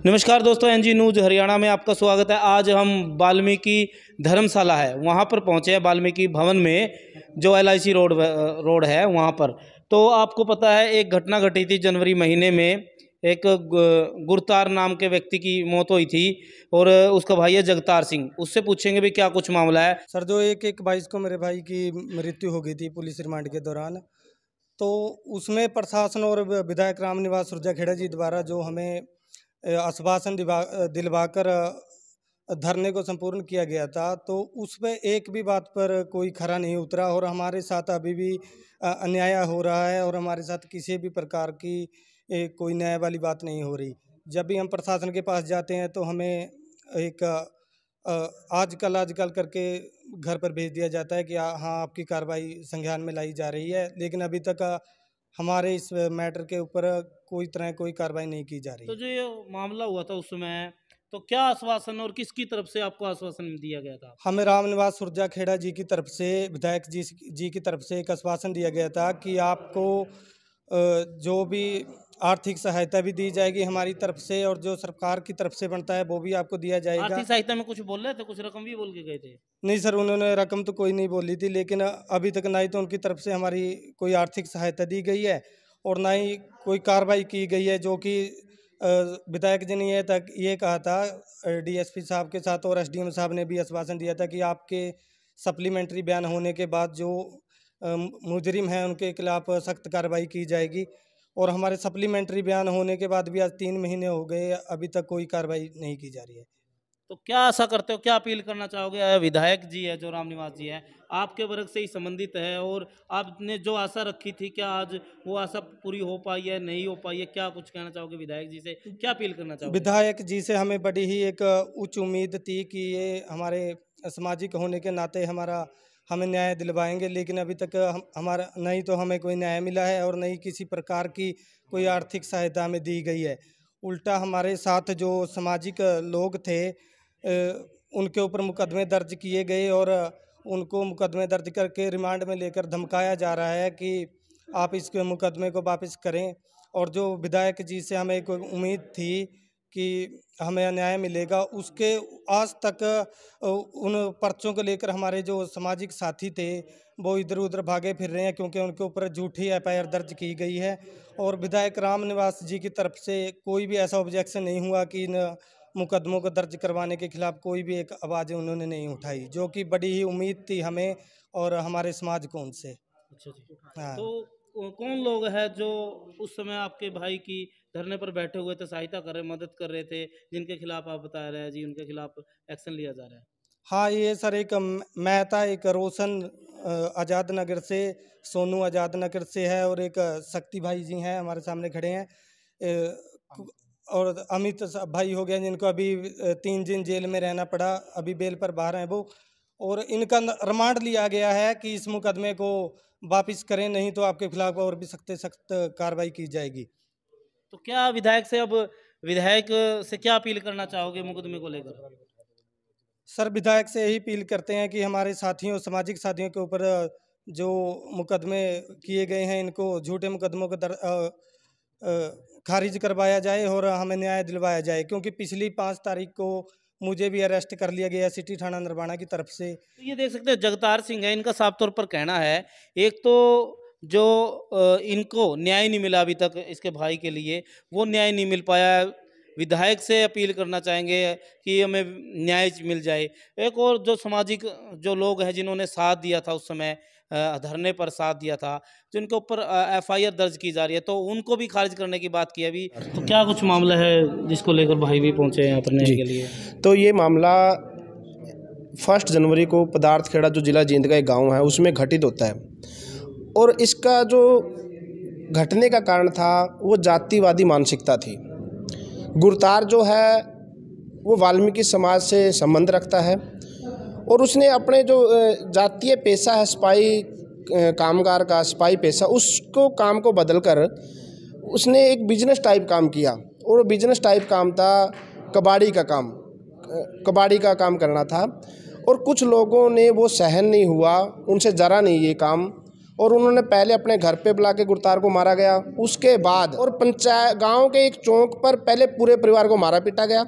नमस्कार दोस्तों, NG news Haryana में आपका स्वागत है। आज हम वाल्मीकि धर्मशाला है वहाँ पर पहुँचे हैं, वाल्मीकि भवन में जो LIC रोड है वहाँ पर। तो आपको पता है एक घटना घटी थी जनवरी महीने में। एक गुरतार नाम के व्यक्ति की मौत हुई थी और उसका भाई है जगतार सिंह। उससे पूछेंगे भी क्या कुछ मामला है। सर, जो 1/22 को मेरे भाई की मृत्यु हो गई थी पुलिस रिमांड के दौरान, तो उसमें प्रशासन और विधायक रामनिवास सुरजाखेड़ा जी द्वारा जो हमें आश्वासन दिलवाकर धरने को संपूर्ण किया गया था, तो उसमें एक भी बात पर कोई खरा नहीं उतरा और हमारे साथ अभी भी अन्याय हो रहा है और हमारे साथ किसी भी प्रकार की कोई न्याय वाली बात नहीं हो रही। जब भी हम प्रशासन के पास जाते हैं तो हमें एक आजकल करके घर पर भेज दिया जाता है कि हाँ, आपकी कार्रवाई संज्ञान में लाई जा रही है, लेकिन अभी तक हमारे इस मैटर के ऊपर कोई कार्रवाई नहीं की जा रही। तो जो ये मामला हुआ था उस समय, तो क्या आश्वासन और किसकी तरफ से आपको आश्वासन दिया गया था? हमें रामनिवास सुरजाखेड़ा जी की तरफ से, विधायक जी की तरफ से एक आश्वासन दिया गया था कि आपको जो भी आर्थिक सहायता भी दी जाएगी हमारी तरफ से और जो सरकार की तरफ से बनता है वो भी आपको दिया जाएगा। आर्थिक सहायता में कुछ बोल रहे थे, कुछ रकम भी बोल के गए थे? नहीं सर, उन्होंने रकम तो कोई नहीं बोली थी, लेकिन अभी तक ना ही तो उनकी तरफ से हमारी कोई आर्थिक सहायता दी गई है और ना ही कोई कार्रवाई की गई है। जो कि विधायक जी ने ये कहा था DSP साहब के साथ और SDM साहब ने भी आश्वासन दिया था कि आपके सप्लीमेंट्री बयान होने के बाद जो मुजरिम हैं उनके खिलाफ सख्त कार्रवाई की जाएगी। और हमारे सप्लीमेंट्री बयान होने के बाद भी आज 3 महीने हो गए, अभी तक कोई कार्रवाई नहीं की जा रही है। तो क्या आशा करते हो, क्या अपील करना चाहोगे? विधायक जी है जो रामनिवास जी है, आपके वर्ग से ही संबंधित है और आपने जो आशा रखी थी, क्या आज वो आशा पूरी हो पाई है, नहीं हो पाई है? क्या कुछ कहना चाहोगे विधायक जी से, क्या अपील करना चाहोगे? विधायक जी से हमें बड़ी ही एक उच्च उम्मीद थी कि ये हमारे सामाजिक होने के नाते हमें न्याय दिलवाएंगे, लेकिन अभी तक हमारा नहीं तो हमें कोई न्याय मिला है और नहीं किसी प्रकार की कोई आर्थिक सहायता हमें दी गई है। उल्टा हमारे साथ जो सामाजिक लोग थे उनके ऊपर मुकदमे दर्ज किए गए और उनको मुकदमे दर्ज करके रिमांड में लेकर धमकाया जा रहा है कि आप इसके मुकदमे को वापस करें। और जो विधायक जी से हमें एक उम्मीद थी कि हमें न्याय मिलेगा, उसके आज तक उन पर्चों को लेकर हमारे जो सामाजिक साथी थे वो इधर उधर भागे फिर रहे हैं, क्योंकि उनके ऊपर झूठी FIR दर्ज की गई है। और विधायक रामनिवास जी की तरफ से कोई भी ऐसा ऑब्जेक्शन नहीं हुआ कि इन मुकदमों को दर्ज करवाने के खिलाफ कोई भी एक आवाज़ उन्होंने नहीं उठाई, जो कि बड़ी ही उम्मीद थी हमें और हमारे समाज को उनसे। अच्छा जी। हाँ। तो कौन लोग हैं जो उस समय आपके भाई की धरने पर बैठे हुए थे, सहायता कर रहे, मदद कर रहे थे, जिनके खिलाफ आप बता रहे हैं जी उनके खिलाफ एक्शन लिया जा रहा है? हाँ, ये सर एक मेहता, एक रोशन आज़ाद नगर से, सोनू आज़ाद नगर से है और एक शक्ति भाई जी हैं हमारे सामने खड़े हैं, और अमित भाई हो गया जिनको अभी 3 दिन जेल में रहना पड़ा, अभी बेल पर बाहर हैं वो। और इनका रिमांड लिया गया है कि इस मुकदमे को वापस करें, नहीं तो आपके खिलाफ और भी सख्त कार्रवाई की जाएगी। तो क्या विधायक से क्या अपील करना चाहोगे मुकदमे को लेकर? सर, विधायक से यही अपील करते हैं कि हमारे साथियों, सामाजिक साथियों के ऊपर जो मुकदमे किए गए हैं, इनको झूठे मुकदमों को खारिज करवाया जाए और हमें न्याय दिलवाया जाए, क्योंकि पिछली 5 तारीख को मुझे भी अरेस्ट कर लिया गया सिटी थाना नरवाना की तरफ से। तो ये देख सकते हैं जगतार सिंह है, इनका साफ तौर पर कहना है, एक तो जो इनको न्याय नहीं मिला अभी तक इसके भाई के लिए, वो न्याय नहीं मिल पाया। विधायक से अपील करना चाहेंगे कि हमें न्याय मिल जाए। एक और जो सामाजिक जो लोग हैं जिन्होंने साथ दिया था उस समय, धरने पर साथ दिया था, जिनके ऊपर FIR दर्ज की जा रही है, तो उनको भी खारिज करने की बात की अभी। तो क्या कुछ मामला है जिसको लेकर भाई भी पहुंचे हैं यहाँ पर न्याय के लिए? तो ये मामला 1 जनवरी को पदार्थखेड़ा जो जिला जींद का एक गाँव है उसमें घटित होता है और इसका जो घटने का कारण था वो जातिवादी मानसिकता थी। गुरतार जो है वो वाल्मीकि समाज से संबंध रखता है और उसने अपने जो जातीय पेशा है सिपाही कामगार का, सिपाही पेशा, उसको काम को बदलकर उसने एक बिजनेस टाइप काम किया और बिजनेस टाइप काम था कबाड़ी का काम करना था। और कुछ लोगों ने वो सहन नहीं हुआ, उनसे जरा नहीं ये काम, और उन्होंने पहले अपने घर पे बुला के गुरतार को मारा गया, उसके बाद और पंचायत गांव के एक चौक पर पहले पूरे परिवार को मारा पीटा गया।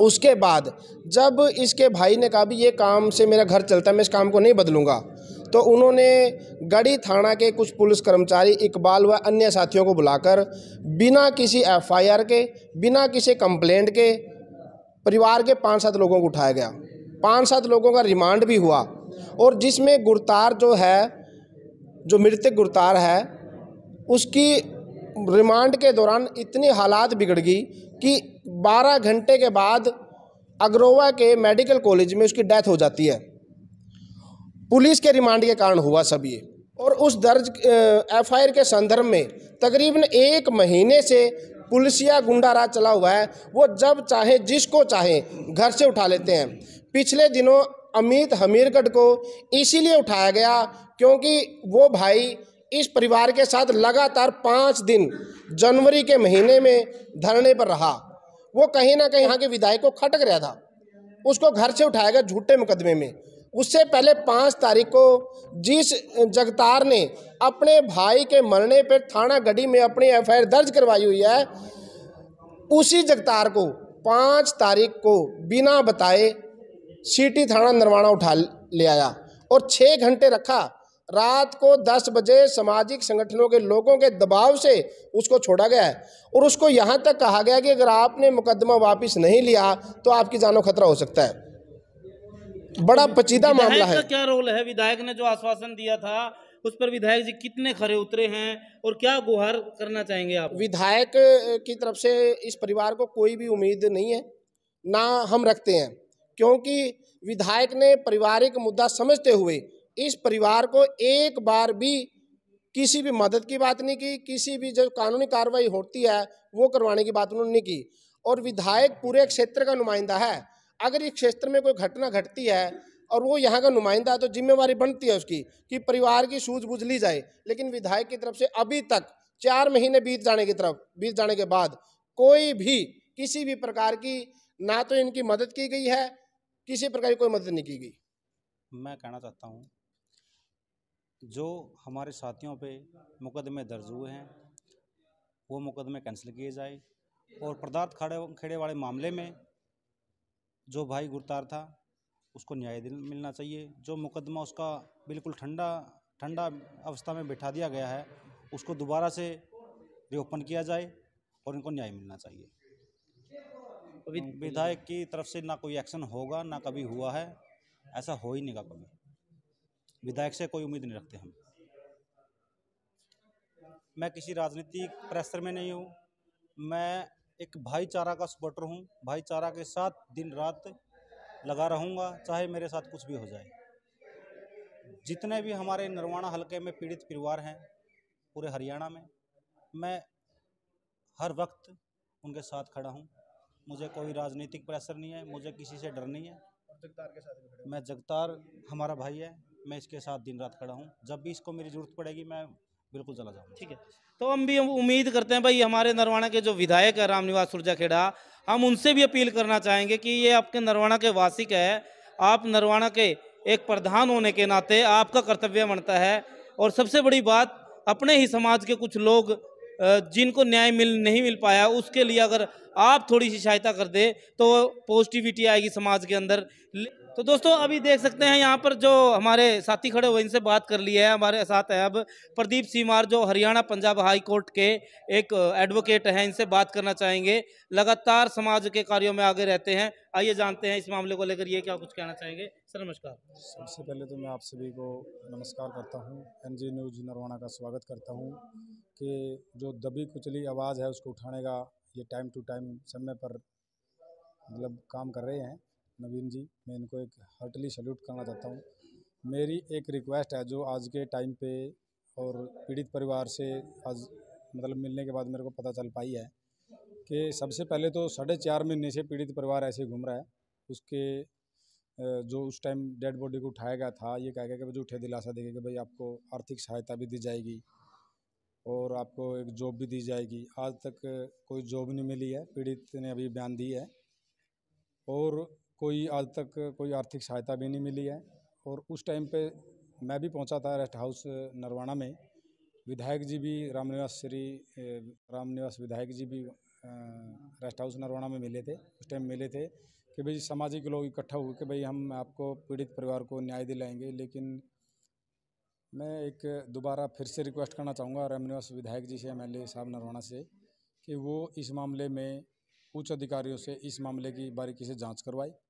उसके बाद जब इसके भाई ने कहा भी ये काम से मेरा घर चलता है, मैं इस काम को नहीं बदलूंगा, तो उन्होंने गढ़ी थाना के कुछ पुलिस कर्मचारी इकबाल व अन्य साथियों को बुलाकर बिना किसी एफआईआर के, बिना किसी कंप्लेंट के परिवार के 5-7 लोगों को उठाया गया। 5-7 लोगों का रिमांड भी हुआ, और जिसमें गुरतार जो है, जो मृतक गुरतार है, उसकी रिमांड के दौरान इतनी हालात बिगड़ गई कि 12 घंटे के बाद अग्रोवा के मेडिकल कॉलेज में उसकी डेथ हो जाती है। पुलिस के रिमांड के कारण हुआ सब ये। और उस दर्ज एफआईआर के संदर्भ में तकरीबन 1 महीने से पुलिसिया गुंडा राज चला हुआ है। वो जब चाहे जिसको चाहे घर से उठा लेते हैं। पिछले दिनों अमित हमीरगढ़ को इसीलिए उठाया गया क्योंकि वो भाई इस परिवार के साथ लगातार 5 दिन जनवरी के महीने में धरने पर रहा। वो कहीं ना कहीं यहाँ के विधायक को खटक रहा था, उसको घर से उठाया गया झूठे मुकदमे में। उससे पहले 5 तारीख को जिस जगतार ने अपने भाई के मरने पर थाना गढ़ी में अपनी एफआईआर दर्ज करवाई हुई है, उसी जगतार को 5 तारीख को बिना बताए सिटी थाना नरवाना उठा ले आया और 6 घंटे रखा। रात को 10 बजे सामाजिक संगठनों के लोगों के दबाव से उसको छोड़ा गया है, और उसको यहाँ तक कहा गया कि अगर आपने मुकदमा वापस नहीं लिया तो आपकी जानो खतरा हो सकता है। बड़ा पेचीदा मामला है। क्या रोल है? विधायक ने जो आश्वासन दिया था उस पर विधायक जी कितने खरे उतरे हैं और क्या गुहार करना चाहेंगे आप? विधायक की तरफ से इस परिवार को कोई भी उम्मीद नहीं है, ना हम रखते हैं, क्योंकि विधायक ने पारिवारिक मुद्दा समझते हुए इस परिवार को एक बार भी किसी भी मदद की बात नहीं की, किसी भी जो कानूनी कार्रवाई होती है वो करवाने की बात उन्होंने नहीं की। और विधायक पूरे क्षेत्र का नुमाइंदा है। अगर इस क्षेत्र में कोई घटना घटती है और वो यहाँ का नुमाइंदा है तो जिम्मेवारी बनती है उसकी कि परिवार की सूझबूझ ली जाए। लेकिन विधायक की तरफ से अभी तक 4 महीने बीत जाने के बाद कोई भी किसी भी प्रकार की ना तो इनकी मदद की गई है, किसी प्रकार की कोई मदद नहीं की गई। मैं कहना चाहता हूँ, जो हमारे साथियों पे मुकदमे दर्ज हुए हैं वो मुकदमे कैंसिल किए जाए, और पदार्थ खेड़े वाले मामले में जो भाई गुरतार था उसको न्याय मिलना चाहिए। जो मुकदमा उसका बिल्कुल ठंडा अवस्था में बिठा दिया गया है उसको दोबारा से रिओपन किया जाए और इनको न्याय मिलना चाहिए। विधायक की तरफ से ना कोई एक्शन होगा, ना कभी हुआ है, ऐसा हो ही नहीं का कभी। विधायक से कोई उम्मीद नहीं रखते हम। मैं किसी राजनीतिक प्रेशर में नहीं हूँ, मैं एक भाईचारा का सपोर्टर हूँ। भाईचारा के साथ दिन रात लगा रहूँगा, चाहे मेरे साथ कुछ भी हो जाए। जितने भी हमारे नरवाना हलके में पीड़ित परिवार हैं पूरे हरियाणा में, मैं हर वक्त उनके साथ खड़ा हूँ। मुझे कोई राजनीतिक प्रेशर नहीं है, मुझे किसी से डर नहीं है। मैं जगतार हमारा भाई है, मैं इसके साथ दिन रात खड़ा हूँ। जब भी इसको मेरी ज़रूरत पड़ेगी मैं बिल्कुल चला जाऊँगा। ठीक है, तो हम भी उम्मीद करते हैं भाई हमारे नरवाना के जो विधायक है रामनिवास सुरजाखेड़ा, हम उनसे भी अपील करना चाहेंगे कि ये आपके नरवाना के वासिक है, आप नरवाना के एक प्रधान होने के नाते आपका कर्तव्य बनता है। और सबसे बड़ी बात, अपने ही समाज के कुछ लोग जिनको न्याय नहीं मिल पाया, उसके लिए अगर आप थोड़ी सी सहायता कर दे तो पॉजिटिविटी आएगी समाज के अंदर। तो दोस्तों अभी देख सकते हैं यहाँ पर जो हमारे साथी खड़े हुए, इनसे बात कर ली है। हमारे साथ है अब प्रदीप सीमार, जो हरियाणा पंजाब हाई कोर्ट के एक एडवोकेट हैं, इनसे बात करना चाहेंगे। लगातार समाज के कार्यों में आगे रहते हैं, आइए जानते हैं इस मामले को लेकर ये क्या कुछ कहना चाहेंगे। सर नमस्कार। सबसे पहले तो मैं आप सभी को नमस्कार करता हूं, एनजी न्यूज़ नरवाना का स्वागत करता हूं कि जो दबी कुचली आवाज़ है उसको उठाने का ये टाइम टू टाइम समय पर मतलब काम कर रहे हैं नवीन जी। मैं इनको एक हार्टली सैल्यूट करना चाहता हूं। मेरी एक रिक्वेस्ट है जो आज के टाइम पे और पीड़ित परिवार से आज मतलब मिलने के बाद मेरे को पता चल पाई है कि सबसे पहले तो 4.5 महीने से पीड़ित परिवार ऐसे घूम रहा है। उसके जो उस टाइम डेड बॉडी को उठाया गया था, ये कह गया कि झूठे दिलासा देंगे कि भाई आपको आर्थिक सहायता भी दी जाएगी और आपको एक जॉब भी दी जाएगी। आज तक कोई जॉब नहीं मिली है, पीड़ित ने अभी बयान दी है, और कोई आज तक कोई आर्थिक सहायता भी नहीं मिली है। और उस टाइम पे मैं भी पहुंचा था रेस्ट हाउस नरवाना में। विधायक जी भी रामनिवास विधायक जी भी रेस्ट हाउस नरवाना में मिले थे। उस टाइम मिले थे कि भाई सामाजिक लोग इकट्ठा हुए कि भाई हम आपको पीड़ित परिवार को न्याय दिलाएंगे। लेकिन मैं एक दोबारा फिर से रिक्वेस्ट करना चाहूँगा रामनिवास विधायक जी से, MLA साहब नरवाना से, कि वो इस मामले में उच्च अधिकारियों से इस मामले की बारीकी से जांच करवाए